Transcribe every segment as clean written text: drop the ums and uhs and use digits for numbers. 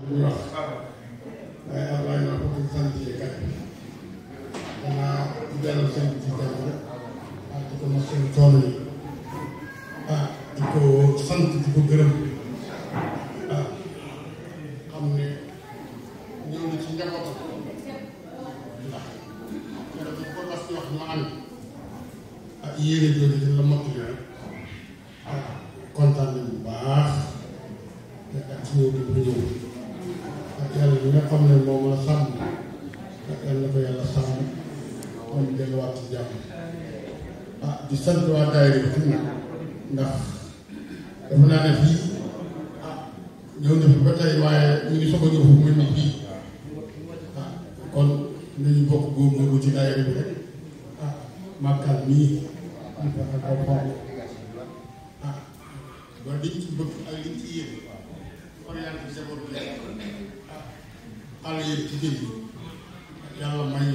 ñuy wax waaye Ablaye naa ko di sant kat danaa dellu sant ci jàmm rek di ko mos seen coono yi di ko sant di ko gërëm xam ne ñëw na ci njabootam ndax keroog dañ ko mas di wax ma ànd yéene jooju dina la mottali rek kontaan nañu bu baax ak ci ñëw bi bu ñëw ak yàlla bi nga xam ne moom la sàmm ak yàlla na ko yàlla sàmm moom delluwaat ci jàmm di sant waa daayira bi fi nag ndax dafa naa ne fii ñëw na fi ba tey waaye ñu ngi soog a ñëw fu mel ni fii kon nañu bokk góorgóorlu ci daayira bi rek màggal nii ñu fexe ko fonk ba liñ ci bëgg ak liñ ci yéen orienté jaboot bi xale yéen ci jël bi yàlla may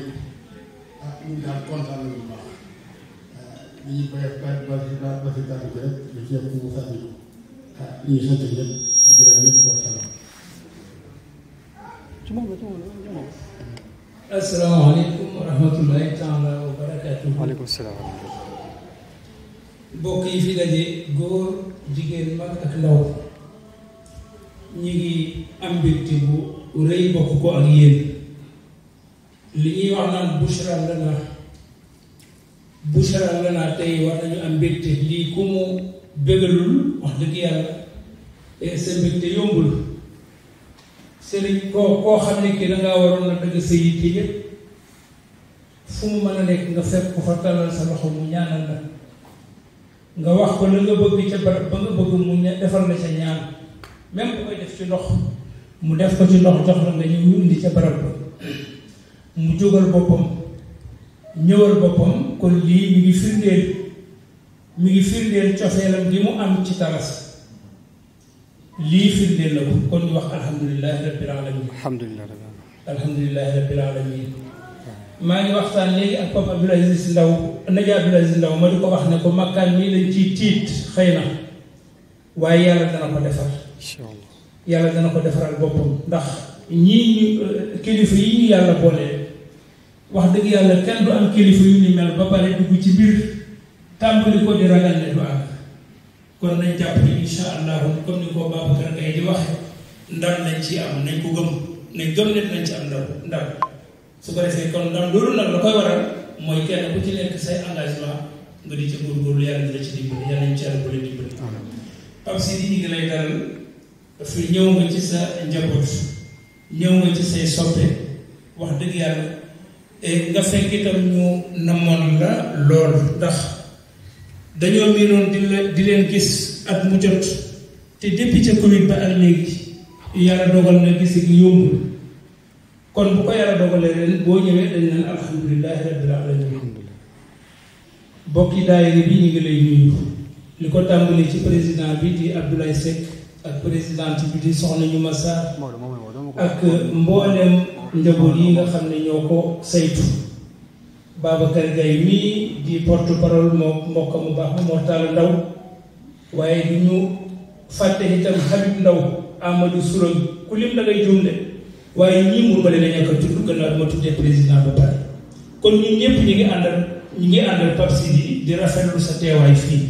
ñu daal kontaan nañu bu baax li ñu koy ba si tànn bi rek lu ci yëpp mu sànni ñu ngi sant ñëpp di gërëm ñëpp wa salaam. asalaamaaleykum wa rahmatullahi taala wa barakaatuhu. waaleykum salaam. mbokk yi fi daje góor jigéen mag ak ndaw ñi ngi am mbégte bu rëy bokk ko ak yéen li ñuy wax naan bushra lana tey war nañu am mbégte lii ku mu bégalul wax dëgg yàlla sa mbégte yombul sëriñ koo xam ne kii dangaa waroon na dëgg sa yitte yëpp fu mu mën a nekk nga fekk ko fa talal sa loxo mu ñaanal la nga wax ko la nga bëgg ca barab ba nga bëgg mu defal la ca ñaan même bu koy def ci ndox mu def ko ci ndox jox la nga ñu indi ca barab ba mu jógal boppam ñëwal boppam kon lii mi ngi firndeel cofeelam gi mu am ci taras lii firndeel la ko kon ñu wax alhamdulilahi rabbil alamin alhamdulilahi rabbil alamin maa ngi waxtaan léegi ak Papa Abdoul Aziz Ndaw Nadia Abdoul Aziz Ndaw ma di ko wax ne ko makkaan mii lañ ciy tiit xëy na waaye yàlla dana ko defar yàlla dana ko defaral boppam ndax ñii ñu kilifa yi ñu yàlla boole wax dëgg yàlla kenn du am kilifa yu ni mel ba pare dugg ci biir tàmbali ko di ragal ne du àgg kon nañ jàpp ni insha allahu comme ni ko Babacar Gaye di waxe ndam nañ ci am nañ ko gëm nañ gëm ne nañ ci am ndam su ko defee kon ndam loolu nag la koy waral mooy kenn ku ci nekk say engagement nga di ca góorgóorlu yàlla dina ci dimbali yàlla nañ ci yàlla bële dimbali Pape Sidi ñu ngi lay dalal fi ñëw nga ci sa njaboot ñëw nga ci say soppe wax dëgg yàlla nga fekk itam ñu namoon la lool ndax dañoo miinoon di leen gis at mu jot te depuis ca Covid ba ak léegi yàlla dogal na gis gi yombul kon bu ko yàlla dogalee ren boo ñëwee dañ naan alhamdulilahi rabbil alamin bokki daayira bi ñu ngi lay nuyu li ko tàmbali ci président bi di Abdoulaye Seck ak présidente bi di soxna ñu Massa ak mboolem njaboot yi nga xam ne ñoo ko saytu Babacar Gaye mii di porte parole moo mbokk mu baax moo taal ndaw waaye du ñu fàtte itam Habib Ndaw Amadou Sourang ku lim da ngay juum de waaye ñii mu bale nañu ko tudd gannaaw ma tuddee président ba pare kon ñun ñëpp ñu ngi àndal Pape Sidi di rafetlu sa teewaay fii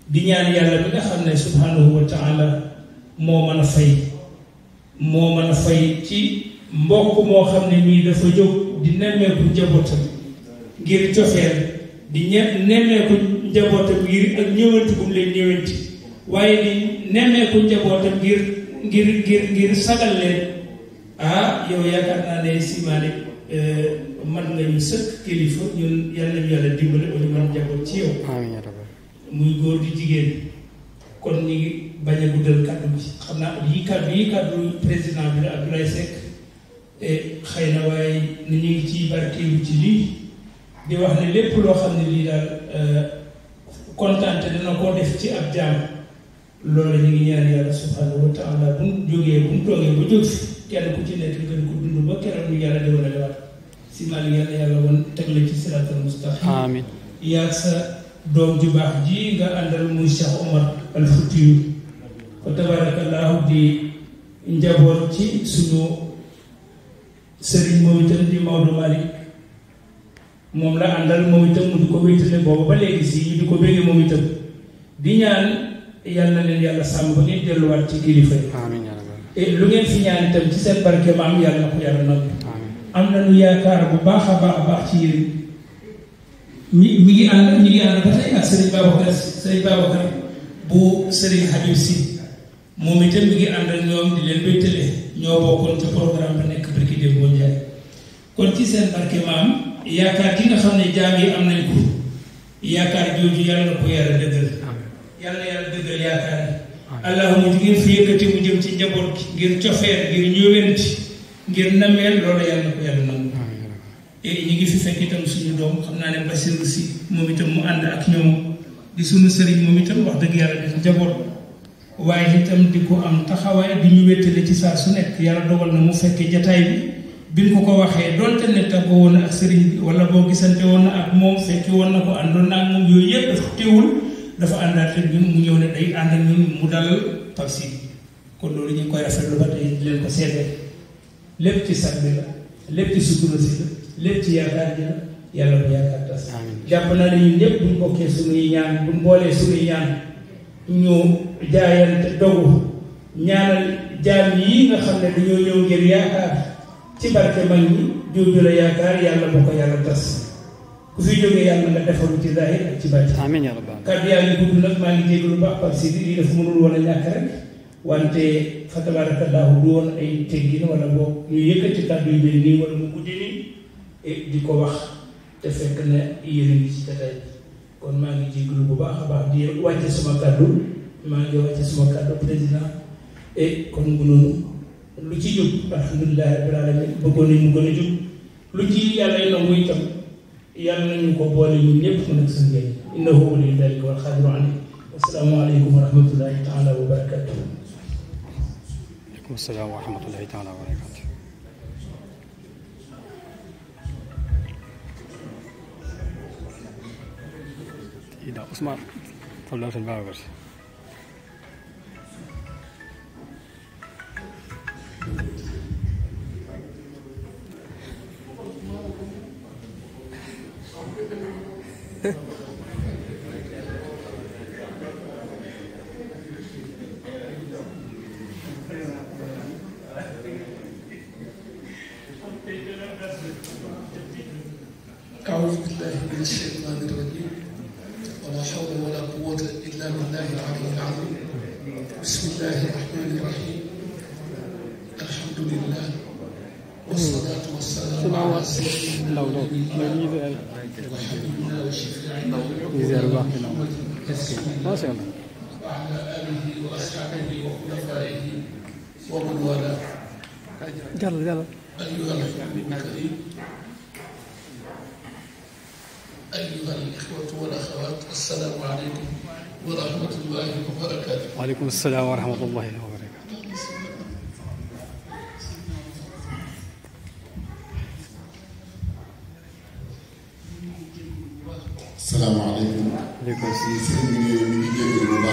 di ñaan yàlla bi nga xam ne subhanahu wa taala moo mën a fay ci mbokk moo xam ne mii dafa jóg di nemmeeku njabootam ngir cofeel di nemmeeku njabootam ngir ak ñëwanti bu mu leen ñëwanti waaye di nemmeeku njabootam ngir sagal leen yow yaakaar naa ne simaane man nga ñu sëkk kilifa ñun yàlla nañu yàlla dimbale ba ñu mën njaboot ci yow muy góor di jigéen kon ñu ngi bañ a guddal kàddu bi xam naa yi kàddu président bi la Abdoulaye Seck xëy na waaye ni ñu ngi ciy barkeelu ci lii di wax ne lépp loo xam ne lii daal kontaante dana koo def ci ab jaam loolu ñu ngi ñaan yàlla subhanahu wa taala bu mu toogee ba jóg fi kenn ku ci nekk gën ko dund ba keroog ñu yàlla déwén a lewaat si maali yàlla woon teg la ci siraatal mustaqim amiin yaa sa doom ju baax ji nga àndal muy Cheikh Omar al Foutiyou fa tabarakallahu di njaboot ci suñu sëriñ moom itam di Maodo Malick moom la àndal moom itam mu di ko wéetale boobu ba léegi si ñu di ko béggee moom itam di ñaan yàlla na leen yàlla sàmm ba ngeen delluwaat ci kilifa yi lu ngeen fi ñaan itam ci seen barke maam yàlla na ko yàlla nangu am nañu yaakaar bu baax a baax ci yéen ñi ngi ànd ba tey ak Serigne Babacar bu Serigne Habib Sy moom itam mi ngi ànd ak ñoom di leen wéttale ñoo bokkoon ca programme ba nekk barki Demba Ndiaye kon ci seen barke maam yaakaar ki nga xam ne jaam yi am nañ ko yaakaar jooju yàlla na ko yàlla dëggal yàlla dëggal yaakaar yi allahuma ji ngeen fi yëkkati mu jëm ci njaboot gi ngir cofeer ngir ñëwenti ngir nameel loolu yàlla na ko yàlla nangu ñi ngi fi fekk itam suñu doom xam naa ne Bassirou Sy moom itam mu ànd ak ñoom di suñu sëriñ moom itam wax dëgg yàlla def njaboot waaye itam di ko am taxawaay di ñu wéttale ci saa su nekk yàlla dogal na mu fekkee jataay bi biñ ko waxee donte ne tàggoo woon na ak sëriñ bi wala boo gisante woon na ak moom fekki woon na ko àndoon na ak moom yooyu yëpp dafa teewul dafa àndaat ak ñun mu ñëw ne day ànd ak ñun mu dalal Pape Sy kon loolu ñu ngi koy rafetlu ba tey di leen ko seetee lépp ci sag bi la lépp ci sutura si la lépp ci yaakaar ji la yàlla bu yaakaar tas jàpp naa ne ñun ñëpp buñ bokkee suñuy ñaan buñ boolee suñuy ñaan ñu jaayante dogu ñaanal jaam yi nga xam ne dañoo ñëw ngir yaakaar ci barke mag ñi jooju la yaakaar yàlla bu ko yàlla tas ku fi jógee yàlla nga defaru ci zahir ak ci bàcc amiin yaa rabbal kàddu yaa ngi gudd nag maa ngi jéglu baax Pape Sy lii dafa mënul woon a ñàkk rek wante fa tabaarakallaahu du woon ay teggin wala boog ñu yëkkati kàddu yu mel nii wala mu guddi nii di ko wax te fekk na yéen a ngi ci jataay kon maa ngi jéglu bu baax a baax di wàcce suma kàddu maa ngi wàcce suma kàddu président kon bu noonu lu ci jub alhamdulilah rabbil alamin bëggoon nañ mu gën a jub lu ci yàlla nangu itam yàlla nañu ko boole ñun ñëpp mu nekk suñu njëriñ innahu waliyyu dhalika wal qadiru alayhi assalaamu aleykum wa rahmatullahi taala wa barakatuh. Waaleykum salaam wa rahmatullahi taala wa barakatuh. Ida Ousmane Fallou Sëñ Babacar Sy أعوذ بالله من الشيطان الرجيم ولا حول ولا قوة إلا بالله العلي العظيم بسم الله الرحمن الرحيم الحمد لله والصلاة والسلام على سيدنا وحبيبنا وشفيعنا محمد وعلى آله وأصحابه وخلفائه ومن والاه. أيها الحب الكريم، أيها الإخوة والأخوات، السلام عليكم ورحمة الله وبركاته. وعليكم السلام ورحمة الله وبركاته. السلام عليكم. عليكم السلام.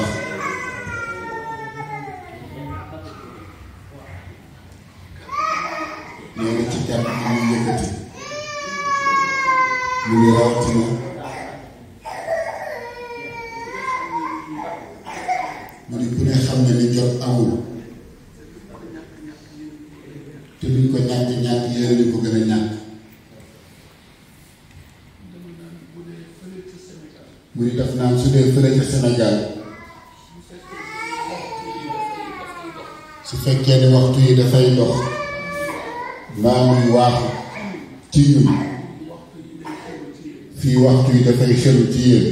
ñoo ngi ci kàddu gi ñuy yëkkati ñu ngi rawatina mu ni ku ne xam ne ni jot amul te luñ ko ñàkk yéen ñu ko gën a ñàkk mu ni def naan su dee fële ca Sénégal su fekkee ne waxtu yi dafay dox maa ngi waaxu ci ñun fii waxtu yi dafay xelu ci yéen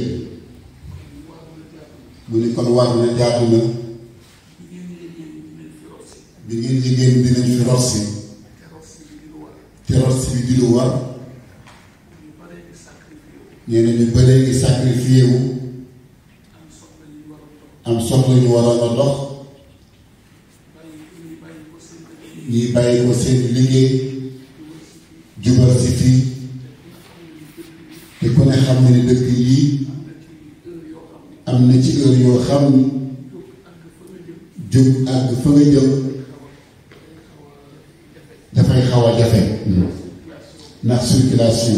mu ni kon war na jaatu na bi ngeen jigéen dinañ fi rossi te rossi bi di lu war ñeneen ñu bëree ngi sacrifié wu am soxla ñu waroon a dox ñii bàyyi ko seen liggéey jubal si fii te ku ne xam ne dëkk yii am na ci heure yoo xam ni jóg àgg fa nga jëm dafay xaw a jafe ndax circulation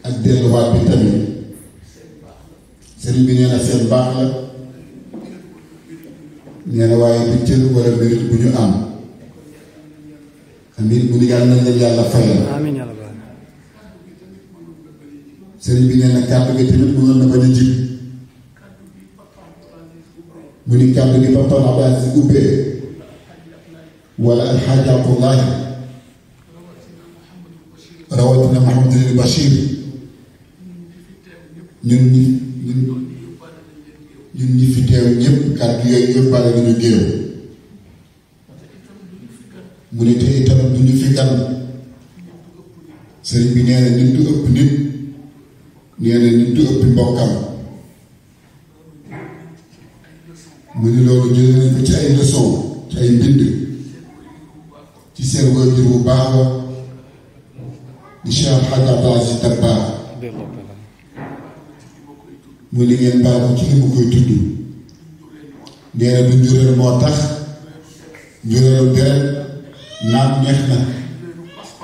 ak delluwaat bi tamit sëriñ bi nee na seen baax la nee na waaye du cër wala mérite bu ñu am amiin mu ni yàlla nañ leen yàlla fayal amiin yàlla baax sëriñ bi nee na kàddu gi tamit mënoon na bañ a jib mu ni kàddu gi Papa Abdou Aziz ubbee wala alxaaji Abdullahi rawatina Mouhamadul Bachir ñun ñi fi teew ñëpp kàddu yooyu yóbbaale nañu géew mu ne te itam du ñu fi gan sëriñ bi nee na nit du ëpp nit nee na nit du ëpp mbokkam mu ne loolu jëlee nañ ko ci ay leçon ci ay mbind ci seen waajur bu baax ba di Cheikh Alhaji Abdou Aziz Dabakh mu ni ngeen baal ko ci li mu koy tudd nee na du njuréel moo tax njuréelu deret naam neex na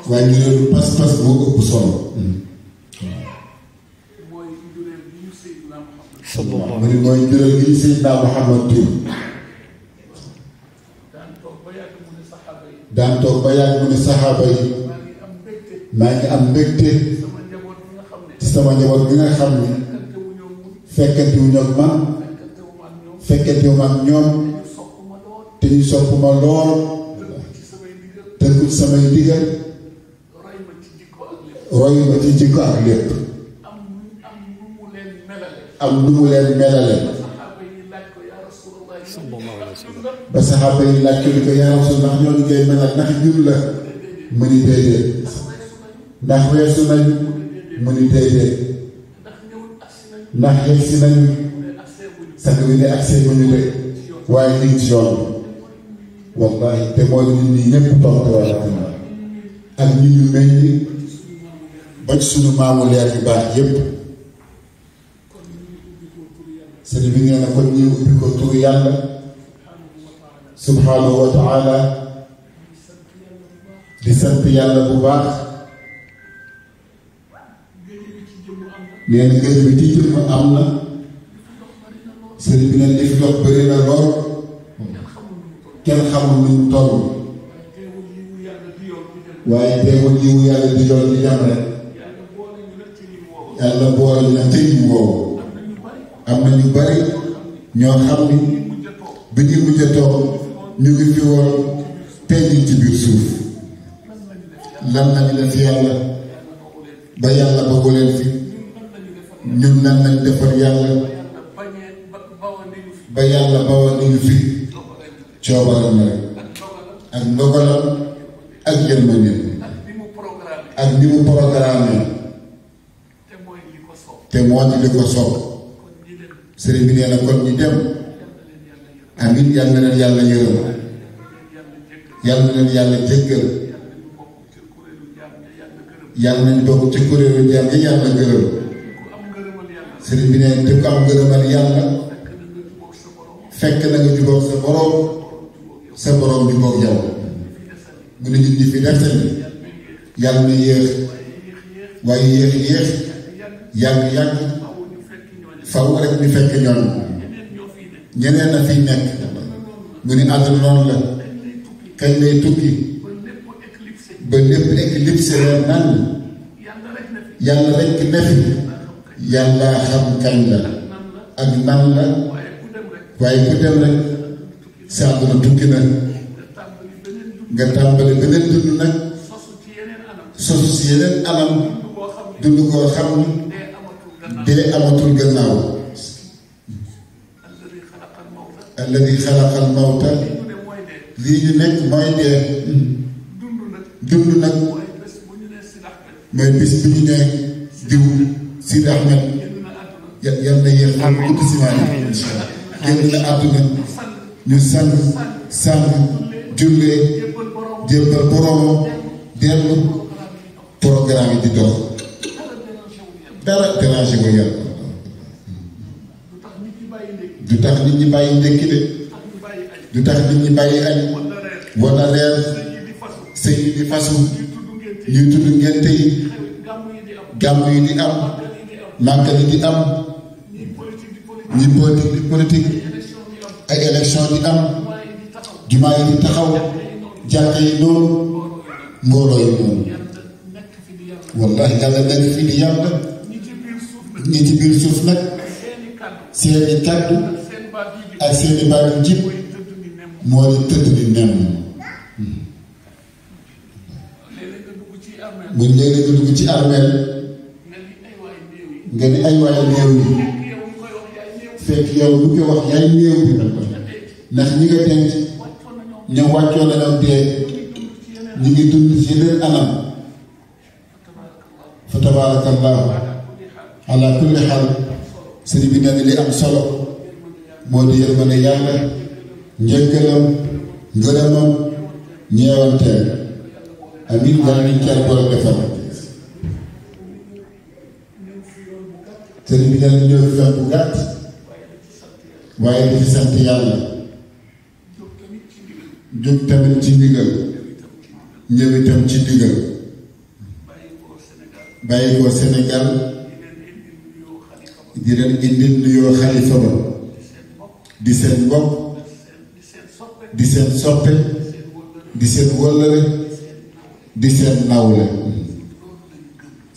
waaye njuréelu pas-pas moo ëpp solo mu ni mooy njuréel gi ñu Seydina Muhammad tur daan toog ba yàgg mu ne saxaaba yi maa ngi am mbégte ci sama njaboot bi nga xam ne fekkante wu ñoom man fekkante wu man ñoom te ñu sopp ma lool tënku ci samay ndigal roy ma ci jikko ak lépp am nu mu leen melale ba saxaaba yi laaj ko ni ko yaa Rasul ndax ñoo ngi koy melal ndax ñun la mu ni déedéet ndax weesu nañu mu ni déedéet ndax yegg si nañu sax bi ne ak seen ñu de waaye ñu ngi ci yoon wallahi te mooy nit ñi ñëpp tontu wala ak ñi ñu meññ ba ci suñu maamu leer yu baax yépp sëñ bi nee na kon ñu ubbi ko turu yàlla subhanahu wa taala di sant yàlla bu baax nee na ngeen bi ci jëmm am na sëriñ bi neen li fi dox bëri na lool kenn xamul nu mu toll waaye teewul yiwu yàlla di yoon di dem rek yàlla boole na tëj woowu am na ñu bari ñoo xam ni bi ñu mujj a toog ñu ngi fi woon tey ñu ci biir suuf lan lañu def yàlla ba yàlla ba leen fi ñun nan lañ defar yàlla ba yàlla bawoon nañu fi coobaram rek ak ndogalam ak yërmande ak ni mu programme te moo di li ko soob sëriñ bi nee na kon ñi dem amin yàlla na leen yàlla yërëm yàlla na leen yàlla jéggal yàlla nañ bokk ci kuréelu jaam yi yàlla gërëm sëriñ bi nee te ko am gërëmal yàlla fekk na nga jubóog sa boroom jubóog yow mu ne ñun ñi fi def yàlla na yéex waaye yéex yàgg faw rek ñu fekk ñoom ñeneen a fiy nekk mu ne àdduna noonu la kañ lay tukki ba lépp éclipsé leen nan yàlla rek ne fi yàlla xam kañ la ak nan la waaye ku dem rek sa àdduna tukki na nga tàmbali beneen dund nag sosu si yeneen anam dund koo xam ni dee amatul gannaaw alladi xalaqal mawta lii ñu nekk mooy dee dund nag mooy bis bi ñu ne diw Sidi Ahmed yal na yéex a gudd si maanaam génn na àdduna ñu sang jullee jébbal boroomam dellu programme yi di dox dara dérangé wu yàlla du tax nit ñi bàyyi ndékki de du tax nit ñi bàyyi añ wala reer sëy yi di fasu ñuy tudd ngénte yi gàmm yi di am màggal yi di am ñi politique di politique ay élection di am jumaa yi di taxaw jàkka yi noonu mbooloo yi noonu wallahi yàlla nekk fi di yàlla ñi ci biir suuf nag seeni kàddu ak seeni baat yu jib moo di tëdd di nen bu léeg-léeg nga dugg ci armeel nga ni ay waay néew yi fekk yow lu ko wax yaay néew bi ndax ñi nga denc ñoom wàccoo la ñoom dee ñu ngi dund ci leen anam fa tabarakallahu ala kulli xaal sëriñ bi nee na li am solo moo di yërmande yàlla njëggalam ngërëmam ñeewanteel amin yàlla nañ car boole defal sëriñ bi nee na ñëw fi bu gàtt waaye di ci sant yàlla jóg tamit ci ndigal ñëw itam ci ndigal bàyyi ko Sénégal di leen indil nuyoo xalifa ba di seen mbokk di seen soppe di seen wëllëre di seen nawle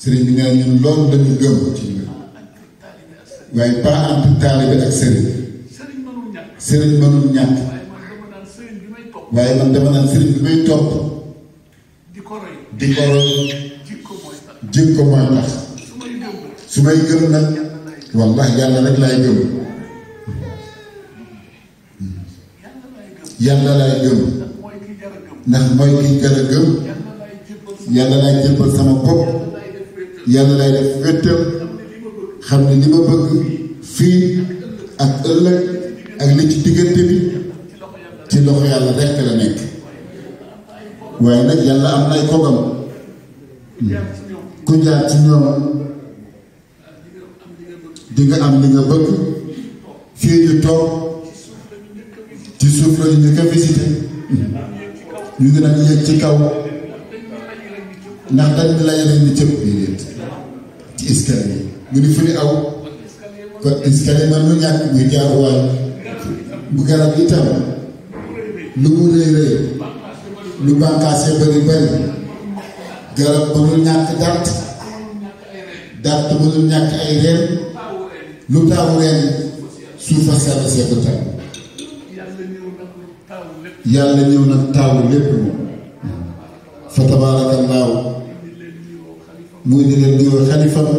sëriñ bi nee ñun loolu lañu gëm ci ñun waaye pas entre taalibe ak sëriñ sëriñ mënul ñàkk waaye man dama naan sëriñ bi may topp di ko roy jikko mooy tax su may gëm nag wallahi yàlla rek laay gëm yàlla laay gëm ndax mooy ki jar a gëm yàlla laay jébbal sama bopp yàlla laay def wéttal xam ne li ma bëgg fii ak ëllëg ak li ci diggante bi ci loxo yàlla rekk la nekk waaye nag yàlla am nay kogam ku jaar ci ñoom di nga am li nga bëgg fii ñu toog ci suuf la ñu ko visité ñu ngi nag yéeg ci kaw ndax dañ lay leen ni cëpp déedéet ci escalier mu ni fu ni aw kon escalier man lu ñàkk muy jaaruwaay bu garab itam lu mu rëy rëy lu bànqaase bari bari garab mënul ñàkk dàtt mënul ñàkk ay reen lu taawu reen suufa sell seeku tam yàlla ñëw nag taawu lépp moom fa tabaarakallaahu mu indi leen nuyoo xalifa ba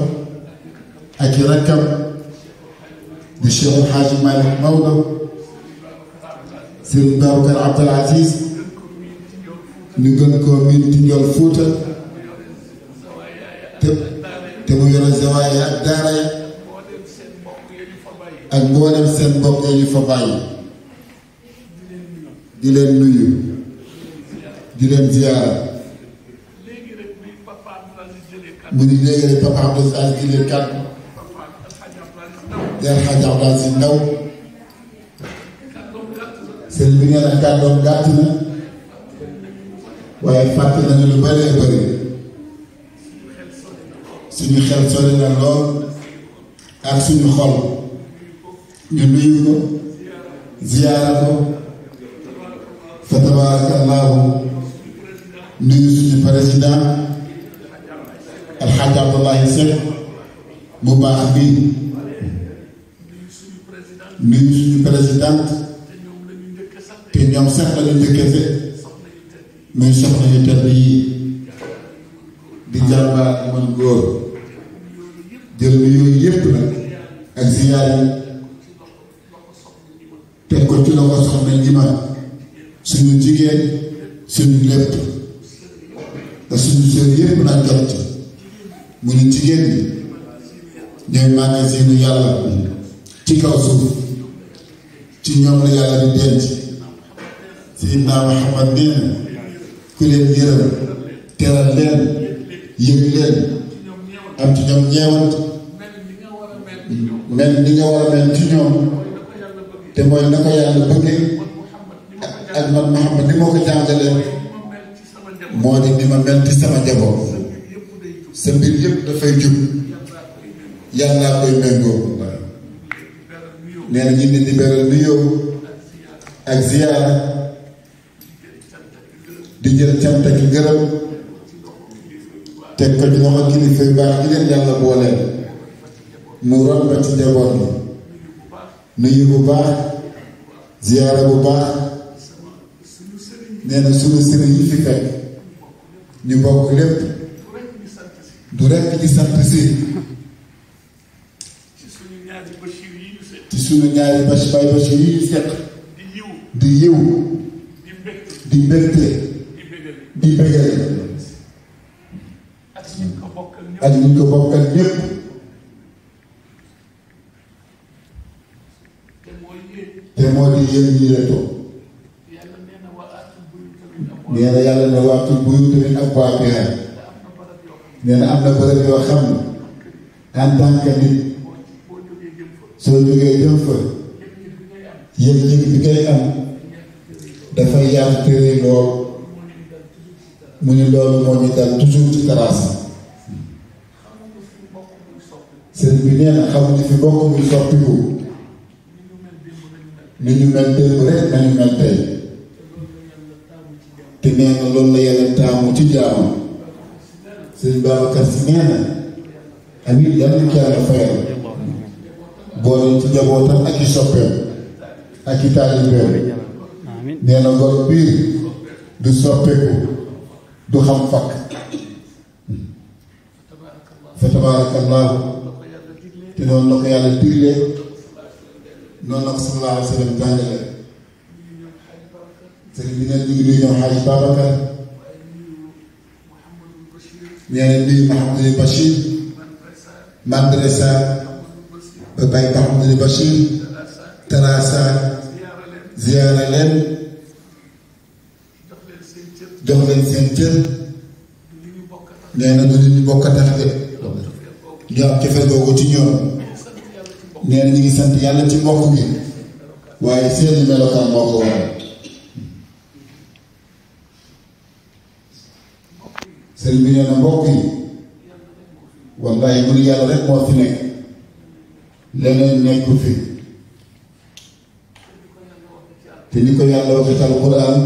ak i rakkam di Cheikh El Hadji Malick Maodo Serigne Babacar Abdoul Aziz ñu gën koo miin ci Njool Fuuta te mu yore zawaaya ak daara ya ak mboolem seen mbokk yi ñu fa bàyyi di leen nuyu di leen ziyaara mu ni léegi rek papa Abdou Aziz di leen kàddu di Alxaaji Abdou Aziz Ndaw sëñ bi nee na kàddoom gàtt na waaye fàtte nañu lu bëree bëri suñu xel sori na lool ak suñu xol ñu nuyu ko ziyaara ko fa tabaarakallaahu nuyu suñu président Alxaaji Abdoulaye Seck bu baax bii nuyu suñu présidente te ñoom sax lañu njëkkee muy soxna yu tedd yi di jàmbaar di mën góor jël yooyu yépp nag ak ziyaar yi teg ko ci loxo soxna ñi ma suñu jigéen suñu lépp te suñu sœur yépp nag jot mu ni jigéen ñi ñooy magasin yàlla ci kaw suuf ci ñoom la yàlla di denc Seydina Muhammad nee na ku leen yërëm teral leen yëg leen am ci ñoom ñeewant mel ni nga war a mel ci ñoom te mooy na ko yàlla bëggee ak man Muhammad ni moo ko jàngalee moo di ni ma mel ci sama njaboot sa mbir yëpp dafay jub yàllaa koy méngoo nee na ñu di beral nuyoo ak ziyaara di jël cant ak ngërëm teg ko ci loxo kilifa yu baax yi leen yàlla booleel mu ron ba ci njaboot bi nuyu bu baax ziyaara bu baax nee na sunu sëriñ yi fi fekk ñu bokk lépp du rekk di sant si ci sunu ñaari bay Bachir yi ñu fekk di yiw di mbégte di bégale ak ñu ko bokkal ñépp te moo di yéen ñi la toog nee na yàlla ne waatul buyuuta min abwaabihaa nee na am na bërëb yoo xam ne en tant que nit soo jógee jëm fa yëg-yëg bi ngay am dafay yaatu tëre lool mu ni loolu moo ñu dal toujours ci terrasse sëriñ bi nee na xamuñu fi bokk muy soppiku ni ñu mel démb rek nañu mel tey te nee na loolu la yàlla taamu ci jaamam sëriñ Babacar Si nee na amit yàlla ñu yàlla fayal boole ci njabootam ak i soppeem ak i taalibeem nee na gor biir du soppeeku du xam fakk fa tabaarakallaahu te noonu la ko yàlla diglee noonu la ko sallallahu alayhi wa sallam jàngale sëriñ bi neen ñu ngi nuyu ñoom Xaaji Babacar nee na nuyu Mouhamadou Bachir Mandresa ba Baye Mouhamadou Bachir Tarasa ziyaara leen jox leen seen cër nee na du ñu bokk tax de ñu am cofeel googu ci ñoom nee na ñu ngi sant yàlla ci mbokk gi waaye seeni melokaan moo ko waral sëriñ bi nee na mbokk yi wallahi mu ni yàlla rek moo fi nekk leneen nekku fi te ni ko yàlla waxee ci alquran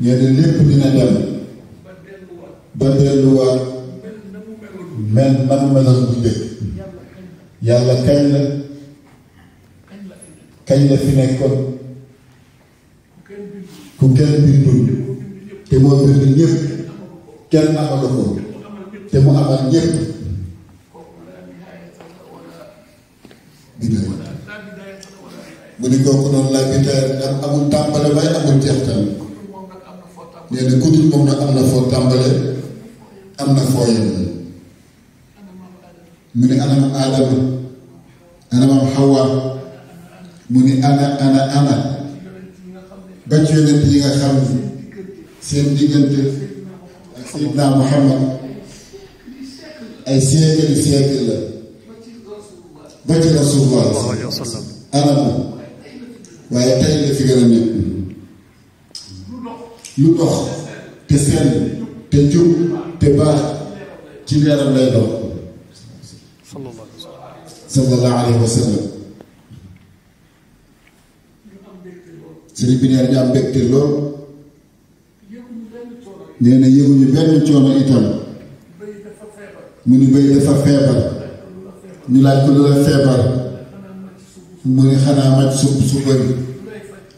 nee na lépp dina dem ba delluwaat mel na mu meloon bu njëkk yàlla kañ la fi nekkoon ku kenn bindul te moo bind ñëpp kenn amalu ko te mu amal ñëpp bidaya mu ni kooku noonu laa bidaya ndax amul tàmbale waaye amul jeextal nee na ku dul moom nag am na foo tàmbale am na foo yem mu ni ana Aadama ana maam Hawa mu ni ana ba ci yonent yi nga xam ni seen diggante ak Seydina Muhammad ay siècle la ba ci Rasulullah ana moom waaye tey la fi gën a nekk lu dox te sell te jub te baax ci leeram lay dox sallallahu alayhi wa sallam sëriñ bi nee ñu am mbégte lool nee na yëguñu benn coono itam mu ni béy dafa feebar ñu laaj ko lu la feebar mu ni xanaa maj sump su bëri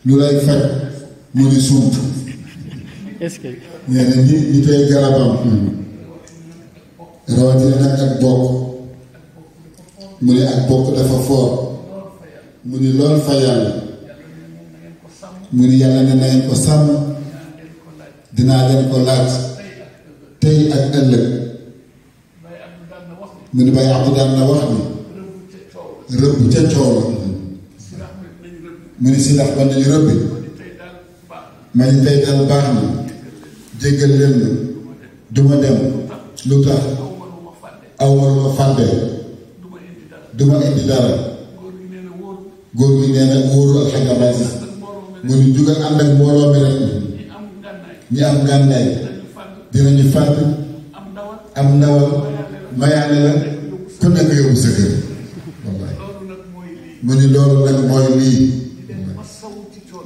lu lay faj mu ni sump nee na ñi tey garabam rawatina nag ak bokk mu ni ak bokk dafa foor mu ni lool fa yàlla mu ni yàlla ne na ngeen ko sàmm dinaa leen ko laaj tey ak ëllëg mu ni Baye Abdou daan na wax ni rëbb ca coow la mu ni si ndax ba nañu rëbbi ma ni tey daal baax na jéggal leen na duma dem lu tax aw ma lu ma fàddee duma indi dara góor gi nee na wóoru alxames mu ni jugal ànd ak mbooloo mi rek ñi am gànnaay dinañu fàdd am ndawal mayaane la ku nekk yóbbu sa kër wallaay mu ni loolu nag mooy lii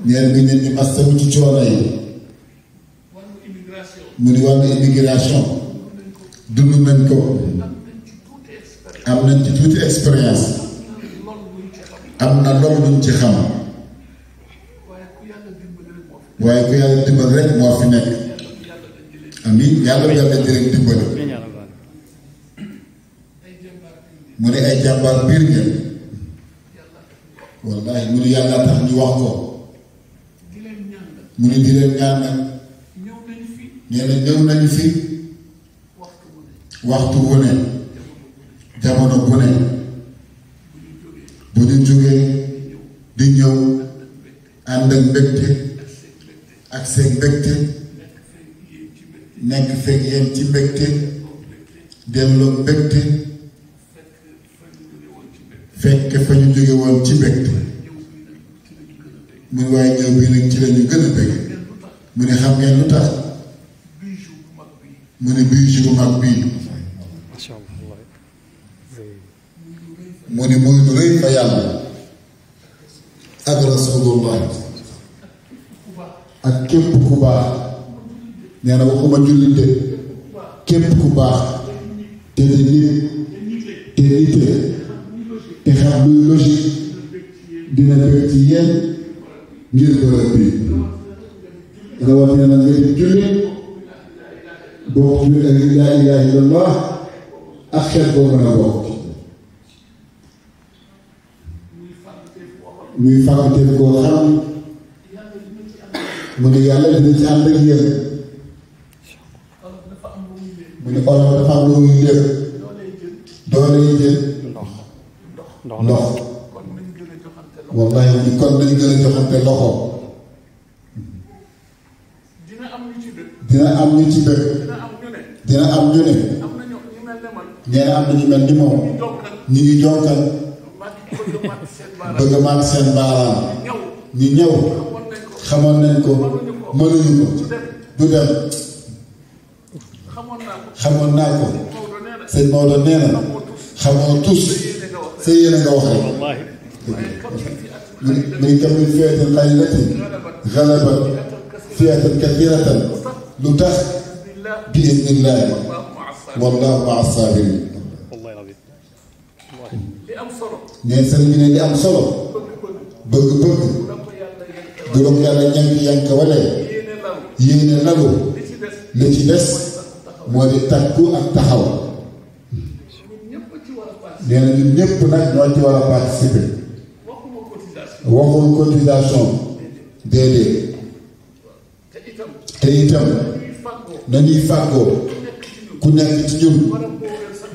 neen bi nit ñi masawu ci coono yi mu ni wàllu immigration dund nañ ko am nañ ci tuuti expérience am na loolu luñ ci xam waaye ku yàlla dimbal rek moo fi nekk amiin yàlla bu yàlla di leen dimbali mu ne ay jàmbaar biir ngeen wallahi mu ne yàlla tax ñu wax ko mu ne di leen ñaan nag nee na ñëw nañu fi waxtu wu ne jamono bu ne bu ñu jógee di ñëw ànd ak mbégte ak seen mbégte nekk fekk yéen ci mbégte delloo mbégte fekk fa ñu jóge woon ci mbégte mu ne waaye ñëw bii nag ci la ñu gën a bëgg mu ne xam ngeen lu tax mu ne bijou bu mag bii mu ne muy lu rëy fa yàlla ak rasulullah ak képp ku baax nee na waxuma jullit de képp ku baax te di nit te nite te xam luy logique dina bëgg ci yéen ngir bërëb bi rawatina na nga di jullit bokk jullit ak laa ilaaha illallah ak xeet boo mën a bokk muy fàggatee koo xam mu ne yàlla dina ci ànd ak yéen mu ne olof dafa am lu muy lépp doole yi jël ndox wallahi ni kon nañ gën a joxante loxo dina am ñu ci bëgg dina am ñu ne nee na am na ñu mel ni moom ñu ngi jonkal bëgg maag seen baaraam ñi ñëw xamoon nañ ko mënuñu ko du dem xamoon naa ko sëñ Maodo nee na xamoo tus sa yéene nga wax rek muy kamil fi'atin qalilatin ghalabat fi'atan kathiratan lu tax bi idnillahi wallahu ma'a sabirin neen sëriñ bi ne li am solo bëgg-bëgg bu la ko yàlla ñànk wala yéene lalu li ci des moo di takku ak taxaw nee na ñun ñëpp nag ñoo ci war a participer waxul cotisation déedéet te itam nañuy fàggoo ku nekk ci ñun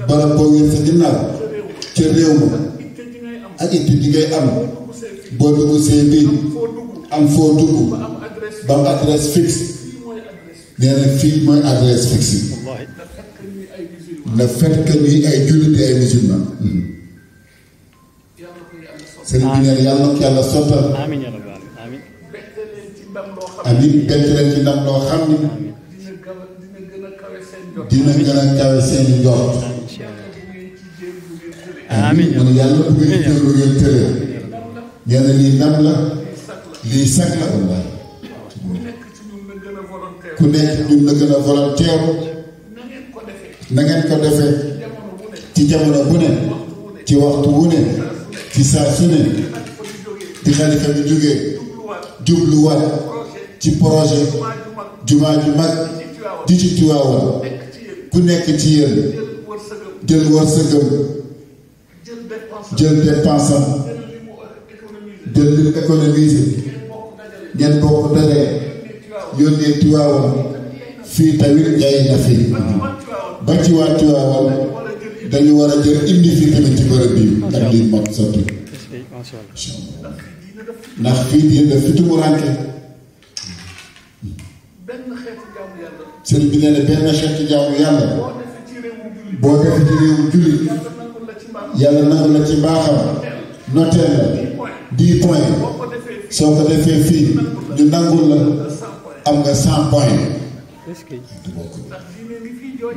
barab boo wér sa ginnaaw ca réew ma ak it di ngay am boo dugg see biir am foo dugg ba am adresse fixe nee na fii mooy adresse fixe le fait que ñuy ay jullit ay musulman sëriñ bi nee na yàlla ko yàlla sottal amiin bett leen ci ndam loo xam ni dina gën a kawe seen i njort amiin mu ne yàlla bu ngeen jël lu ngeen tëre nee na lii ndam la lii sag la wallaay ku nekk ñun na gën a volontaire na ngeen ko defee ci jamono bu ne ci waxtu wu ne ci saa su ne di xalifa bi jógee jubluwaat ci projet jumaa ju mag di ci Tiwaawan ku nekk ci yéen jël wërsëgam jël dépensam jël li économisé ngeen bokk daree yónnee Tiwaawan fii tamit jaay na fi ba ci waa Tiwaawan dañu war a jël indi fii tamit ci bërëb bi ak liy mot sotti ndax fii di def fi tumuraanke sëriñ bi nee na benn xeetu jaamu yàlla boo defee ci réewu jullit yàlla nangu la ci mbaaxam noteel la 10 points soo ko defee fii ñu nangul la am nga 100 points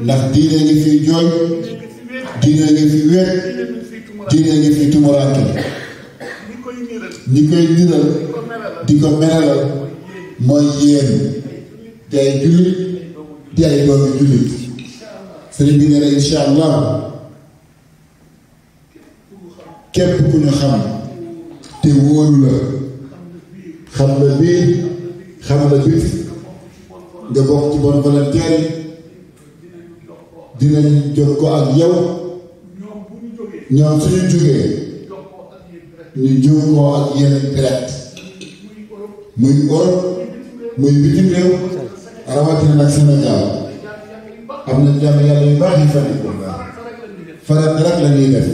ndax diine ngi fii jooy diine ngi fi wér diine ngi fi tumuraanke ñi koy niral di ko meralal mooy yéen di ay jullit di ay doomi jullit sëriñ bi nee na incha allah képp ku ñu xam te wóolu la xam la biir xam la bit nga bokk ci bonne volontaire dinañ jot ko ak yow ñoom suñu jógee ñu jóg koo ak yeneen direct muy Europe muy bitim réew rawatina nag Sénégal am na jàmm yàlla yu baax yi fa nekk farata rek la ñuy def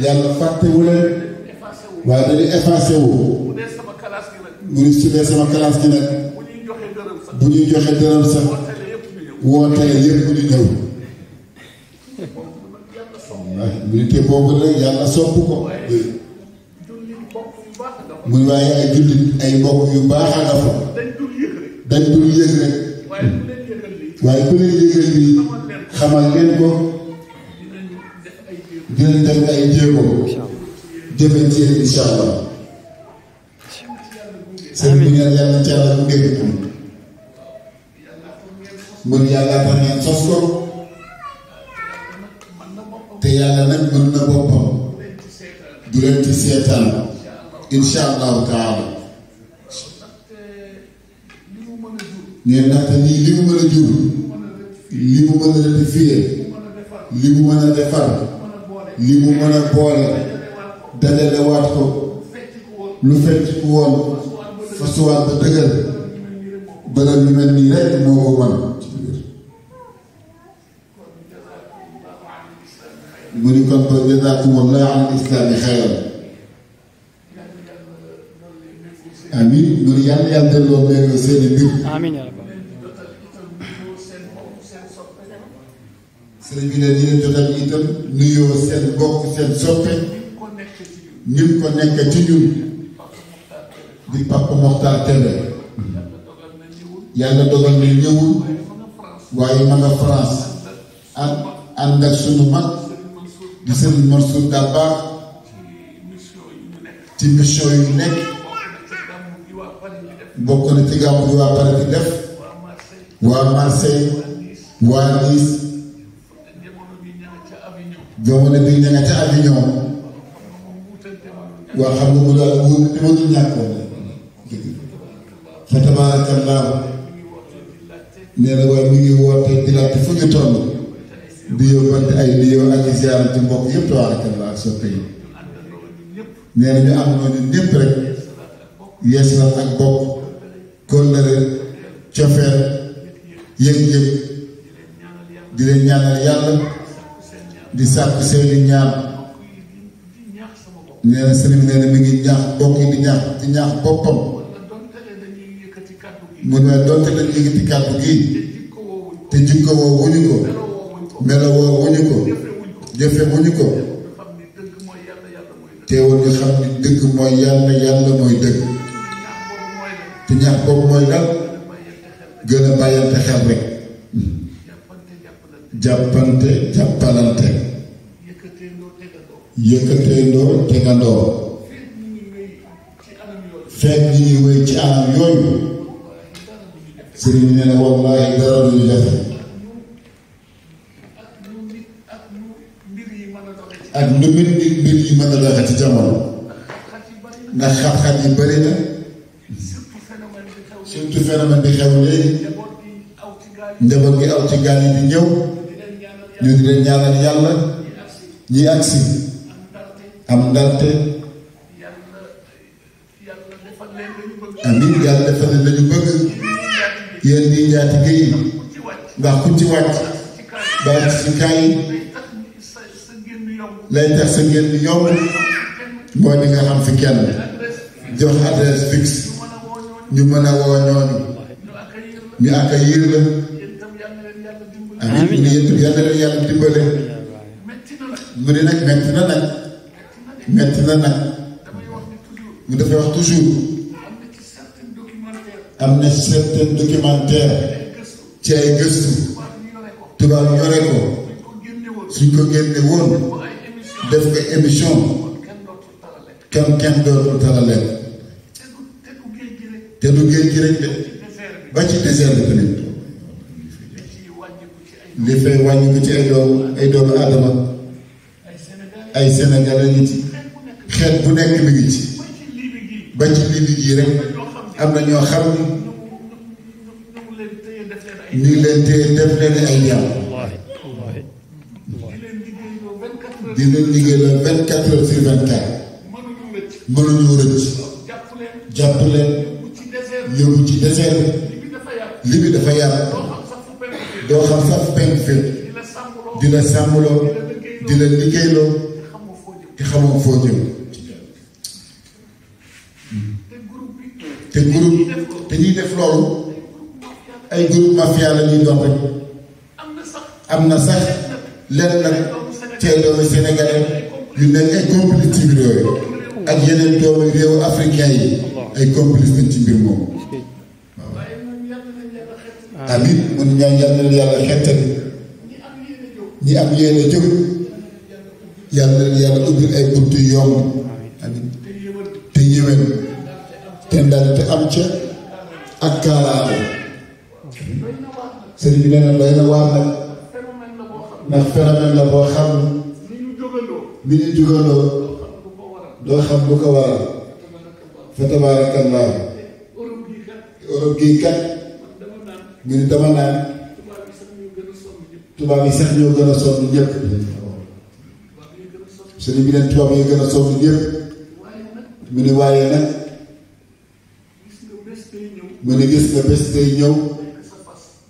yàlla fàttewu leen waaye dañuy effacé wu mu ni su dee sama classe gi nag bu ñuy joxe dërëm sax wootee yëpp ñu ñëw waaw unité boobu rek yàlla sopp ko mu ni waaye ay jullit ay mbokk yu baax a nga fa dañ dul yëg rek waaye ku leen yëgal lii xamal leen ko dinañ def ay jéego jëmee ci yéen incha allah sëñ bi ngeen yàlla ci yàlla bu dégg mun yàlla tax ngeen sos ko te yàlla nag mën na boppam du leen ci seetaan incha allahu taala nee ndaxte lii li mu mën a jur li mu mën a rectifier li mu mën a defar li mu mën a boole dajalewaat ko lu fekk ku woon fasuwaat ba dëgër bërëb yu mel nii rek moo ko mën mu ni kon ko jazaakumullahu an islaami xayran amin mu ni yàlla yàlla delloo méngoo seeni mbir amiin yaa rabbal sëriñ bi ne di leen jotal itam nuyoo seen mbokk seen soppe ni mu ko nekk ci ñun di Papa Mokhtar Kébé yàlla dogal na ñëwul waaye ma nga France ànd ak sunu mag di Serigne Mansour Dabakh ci mission yu nekk bokk na ci gàmmu gi waa Paris di def waa Marseille waa Nice jamono bi ña nga ca Avignon waa xam nga mu daal wóor te mënul ñàkkoon fa tabarakallah nee na waaye mi ngi woote di laajte fu ñu toll di yóbbante ay nuyoo ak ziyaara ci mbokk yëpp tabarakallah ak soppe yi nee na ñu am noonu ñëpp rek yeesal ak bokk kóllëre cofeel yëg-yëg di leen ñaanal yàlla di sàkku seeni ñaan nee na sëriñ nee na mi ngi ñaax bokk yi di ñaax boppam mu ne doonte dañ yëkkati kàddu gii te jikko woo wuñu ko melo woo wuñu ko jëfe wuñu ko teewul ñu xam ni dëgg mooy yàlla yàlla mooy dëgg te ñaax boobu mooy lan gën a bàyyante xel rek jàppante jàppalante yëkkateendoo tegandoo fekk ñi ngi wéy ci anam yooyu sëriñ bi nee na wallaahi dara duñu jafe ak nu mbir yi mën a doxe ci jamono ndax xat-xat yi bëri na surtout phénomène bi xew léegi njaboot gi aw ci gaal yi di ñëw ñu di leen ñaanal yàlla ñi agsi am ndarte amiin yàlla defal leen lañu bëgg yéen ñii ñaati géey ndax ku ci wàcc ba ci kaay lay tax sa ngeen di yomb mooy li nga xam fi kenn jox adresse fixe ñu mën a woo ñooñu ñu accueillir la amiin yéen yàlla leen yàlla dimbale mu ne nag metti na nag mu dafay wax toujours am na certain documentaire ci ay gëstu tubaab yore ko suñ ko génne woon def ko émission kenn dootul tala lekk te du géej gi rek de ba ci désert bi tamit li fay wàññi ko ci ay doomu aadama ay Sénégalais ngi ci xeet bu nekk mi ngi ci ba ci libi gi rek am na ñoo xam ni ñu leen téye def leen ay jàmm di leen liggéey la 24 heures sur 24 mënuñu rëcc jàpp leen yóbbu ci désert bi li bi dafa yàlla doo xam sax penk fépp di la sàmmloo di la liggéeyloo te xamoo foo jëm te groupe te ñuy def loolu ay groupe mafia la ñuy doon rek am na sax lenn nag cee doomu sénégalais yu nekk ay complice ci mbir yooyu ak yeneen doomu réewu africain yi ay complice lañ ci mbir moom amin mun ñaan yàlla na yàlla xettali ñi am yéene jóg yàlla na yàlla ubbil ay buntu yomb amin te yéwén te ndal te am ca ak kaaraale sëriñ bi nee na doy na waar nag ndax phénomène la boo xam ni ñu jugandoo doo xam lu ko waral fa tabaarakallah Europe gii kat ñu ne dama naan tubaab yi sax ñoo gën a sonn ñëpp sëriñ bi neen tubaab yi gën a sonn ñëpp mu ne waaye nag mu ne gis nga bés day ñëw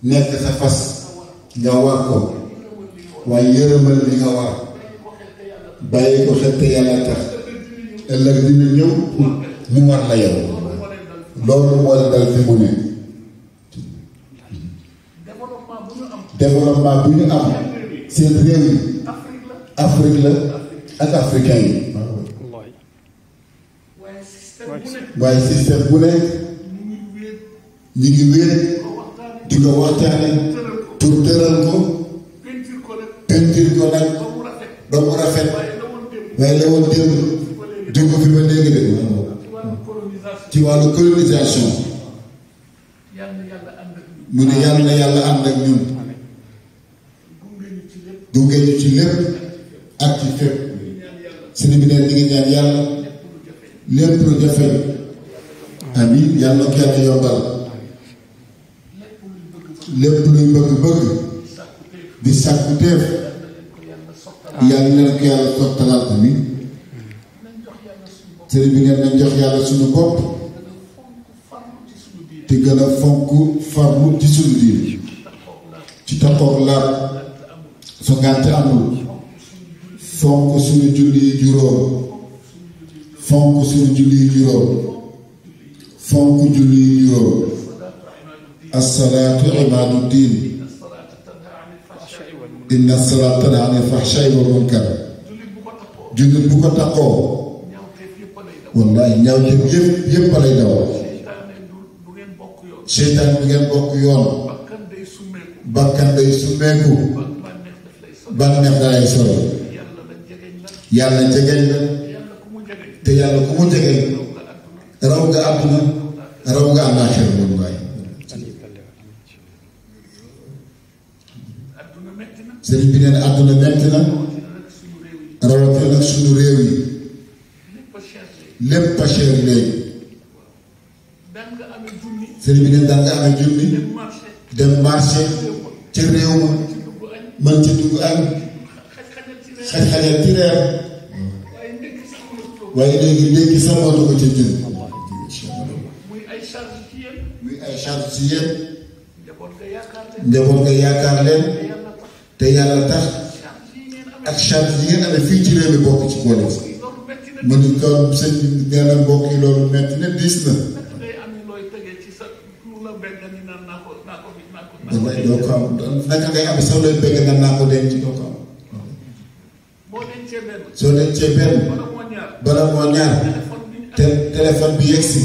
nekk sa fas nga war ko waaye yërëmal li nga war bàyyi ko xel te yàlla tax ëllëg dina ñëw mu war la yow loolu moo la dal fi mu ne développement bu ñu am seen réew yi Afrique la ak africain yi waaye système bu nekk ñu ngi wéet di ko waxtaane pour tëral ko peinture ko nag ba mu rafet waaye la woon démb jóg fi ba léegi de ci wàllu colonisation mu ne yàlla na yàlla ànd ak ñun gunge ñu ci lépp ak ci fépp sëriñ bi neen ñi ngi ñaan yàlla lépp lu jafe amiin yàlla ko yàlla yombal lépp luy bëgg-bëgg di sàkku teef yàlla leen ko yàlla sottalal amiin sëriñ bi neen nañ jox yàlla suñu bopp te gën a fonk farlu ci suñu diin ci taxoog laab su ngànt amul fonk suñu julli juróom fonk suñu julli juróom fonk julli juróom assalaatu imaadu diin inna salaata tanhaa anil fahshaa'i wal munkar jullit bu ko taxoo wallahi ñaawteef yëpp lay dawal seytaan bu ngeen bokk yoon bakkan day summeeku bànneex dalay solo yàlla jegeñ la te yàlla ku mu jegeñ raw nga àdduna raw nga àllaaxira moom waay sëriñ bi nee na àdduna metti na rawatina nag suñu réew yi lépp a cher léegi sëriñ bi nee daan nga amee junni dem marché ca réew ma mën ci dugg añ xaj-xajal ci reer waaye léegi léegi sa mootu ko ca jën muy ay charge ci yéen njaboot nga yaakaar leen te yàlla tax ak charge yi ngeen amee fii ci réew mi bokk ci boole mu ni ko sëñ nee na mbokk yi loolu metti na diis na dangay doo ko am naka ngay am sax looy bëgg nga naa ko denc doo ko am soo dencee benn bala moo ñaar te téléphone bi yegsi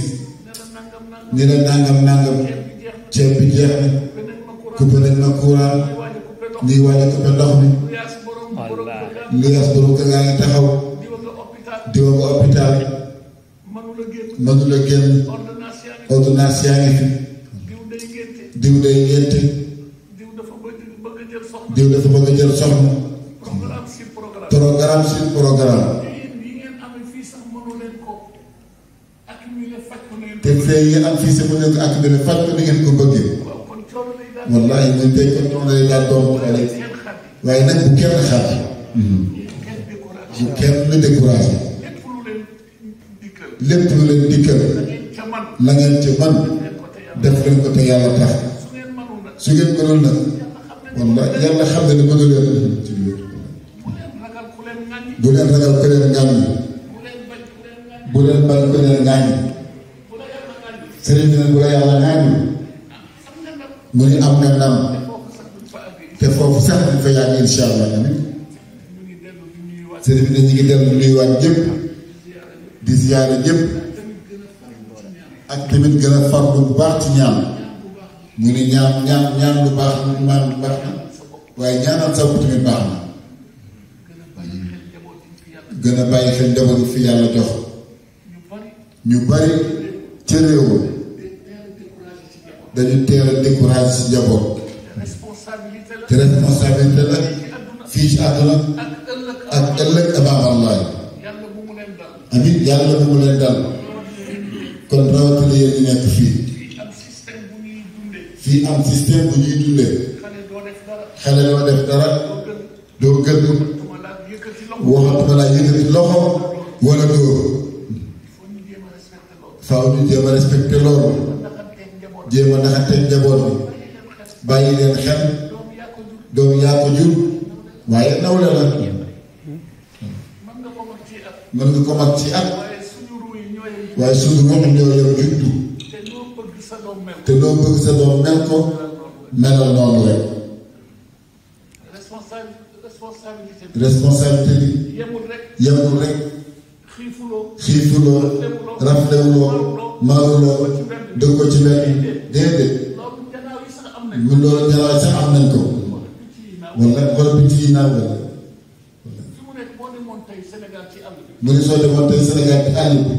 ni la nangam ceeb bi jeex na coupé nañ ma courant ñuy waaj a coupé ndox mi lu yaas borom ka ngaa ngi taxaw diwa nga hôpital mënula génn ordonnance yaa ngi fi diw day ngénte diw dafa bëgg a jël soxna programme sur programme te fee yi am fii sa mu ne ko ak bi ne faj ko ni ngeen ko bëggee wallahi ñun tey kon noonu lay daal doom xale waaye nag bu kenn xaar bu kenn découragé lépp lu leen dikkal la ngeen ci man def leen ko te yàlla tax su ngeen mënoon nag wallahi yàlla xam ne ne mënu leen ci biir bu leen ragal ko leen ngàññi bu leen bañ ko leen ngàññi sëriñ bi nag bu la yàlla ngàññi mu ngi am nga ndam te foofu sax dañ fa yàgg insha allah tamit sëriñ bi ne ñu ngi dellu nuyuwaat ñëpp di ziyaare ñëpp ak tamit gën a farlu bu baax ci ñaan mu ni ñaan lu baax lu maan lu baax na waaye ñaanal sa bopp tamit baax na gën a bàyyi xel njaboot fi yàlla jox ñu bari ca réew dañu teel a découragé ci njaboot te responsabilité la fii ci àdduna ak ëllëg abaaballaay amin yàlla bu mu leen dal kon rawatina yéen ñu nekk fii am système bu ñuy dundee xale doo def dara doo gën waxatuma laa yëkkati loxo wala dóor faaw ñu jéem a respecté loolu jéem a naxanteeg njaboot bi bàyyi leen xel doom yaa ko jur waaye nawle la mën nga ko mag ci at waaye suñu ruux ñoo yor juddu te loo bëgg sa doom mel ko melal noonu rek responsabilité bi yemul rek xiifuloo raflewuloo maaruloo dëgg ko ci benn déedéet mu loolu janaaw sax am nañ ko wala picc yi naaw la mu ne soo demoon tey Sénégal ci àll bi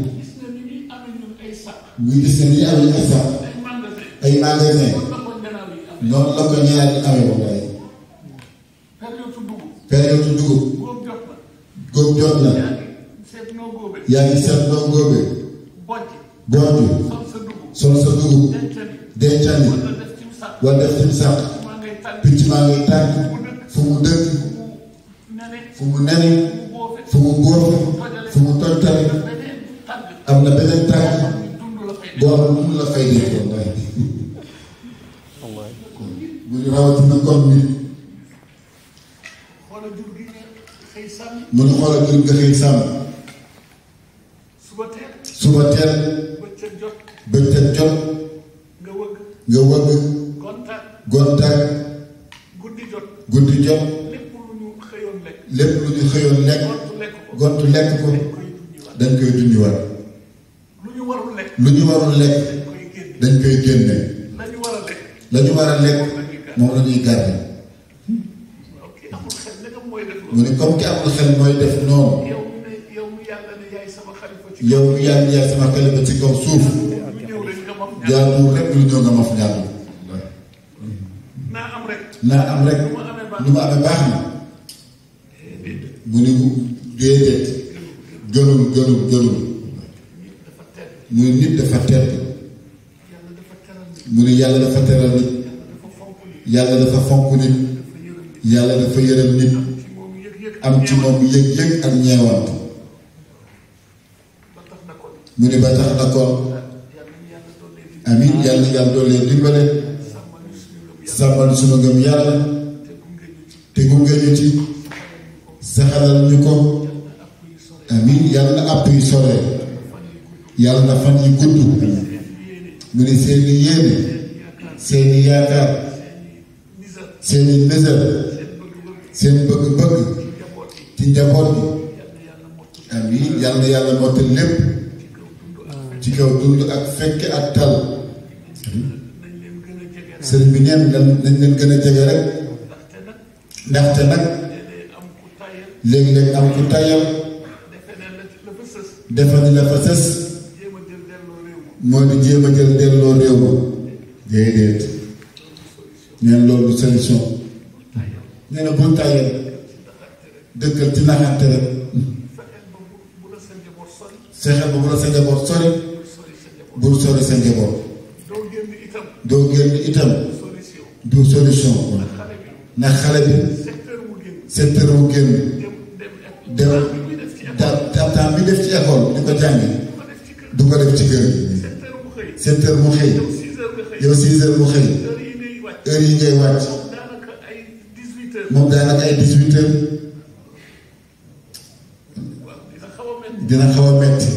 ñu gis ne ni ñu amee ay sax ay magasin noonu la ko ñaar ñi amee wallaay période dugub góob jot na yaa ngi seet noo góobee bojj sol sa dugub dencani wala def ci sàq picc maa ngay tàgg fu mu dëkk fu mu nene fu mu góofe fu mu tojtale am na beneen tàgg boo xam ne la fay dee wallaay bu ñu rawatina kon nit mu ne xoolal jur nga xëy sàmm suba teel bëccëg jot nga wëgg gontaag guddi jot lépp lu ñu xëyoon lekk gontu lekk ko dañ koy dundiwaat lu ñu warul lekk dañ koy génne la ñu war a lekk moom la ñuy garde mu ne comme ki amul xel mooy def noonu yow mi yàlla yaay sama xalifa ci kaw suuf jaatuwul rek lu ñëw nga ma fi ñaatu naa am rek lu ma amee baax na mu ne déedéet gënul mu ne nit dafa tedd mu ne yàlla dafa teral nit yàlla dafa fonk nit yàlla dafa yërëm nit am ci moom yëg-yëg ak ñeewant mu ne ba tax na kon amin yàlla yàlla doolee dimbale sàmmal sunu ngëm yàlla te gunge ñu ci saxalal ñu ko amin yàlla na àpp yi soree yàlla na fan yi gudd mu ne seeni yéene seeni yaakaar seeni nësër seen bëgg-bëgg ci njaboot bi amin yàlla na yàlla mottali lépp ci kaw dund ak fekke ak tal sëriñ bi neen nañ leen gën a jege rek ndaxte nag léegi-léeg am ku tayal defe ni la fa sës moo di jéem a jël delloo réew ma déedéet neen loolu solution nee na bul tayal dëkkal ci naxante rek fexeel ba bu la sa njaboot sori bul sori sa njaboot doo génn itam du solution ndax xale bi secteur mu génn dem temps bi def ci école di ko jàngi du ko def ci kër gi secteur mu xëy yow 6 heures mu xëy heure yi ngay wàcc moom daanaka ay 18 heures dina xaw a metti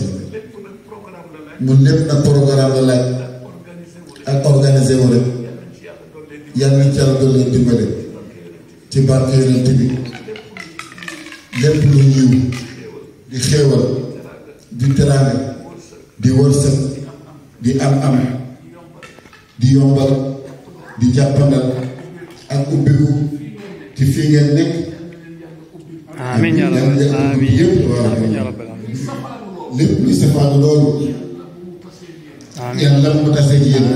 mu lépp nag programme la laaj ak organisé wu rek yàlla nañ ci yàlla doon leen dimbale ci barke yonent bi lépp lu yiw di xéewal di teraanga di wërsëg di am di yombal di jàppandal ak ubbiku ci fii ngeen nekk amiin yaa rabbal aalamiin yëpp waaw lépp luy safaanu loolu yàlla bu tasee ci yéen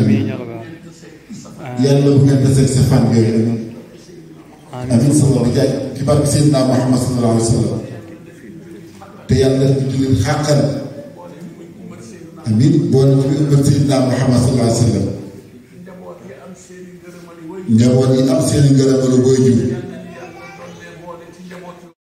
yàlla bu ngeen tasee sa fan yooyu amiin sallallahu jaaj ci barke Seydina Muhammad sallallahu alayhi wa sallam te yàlla def ci jullit xàqan amiin boo ne ci ëmbat Seydina Muhammad sallallahu alayhi wa sallam njaboot yi am seeni ngërëmalu booy jur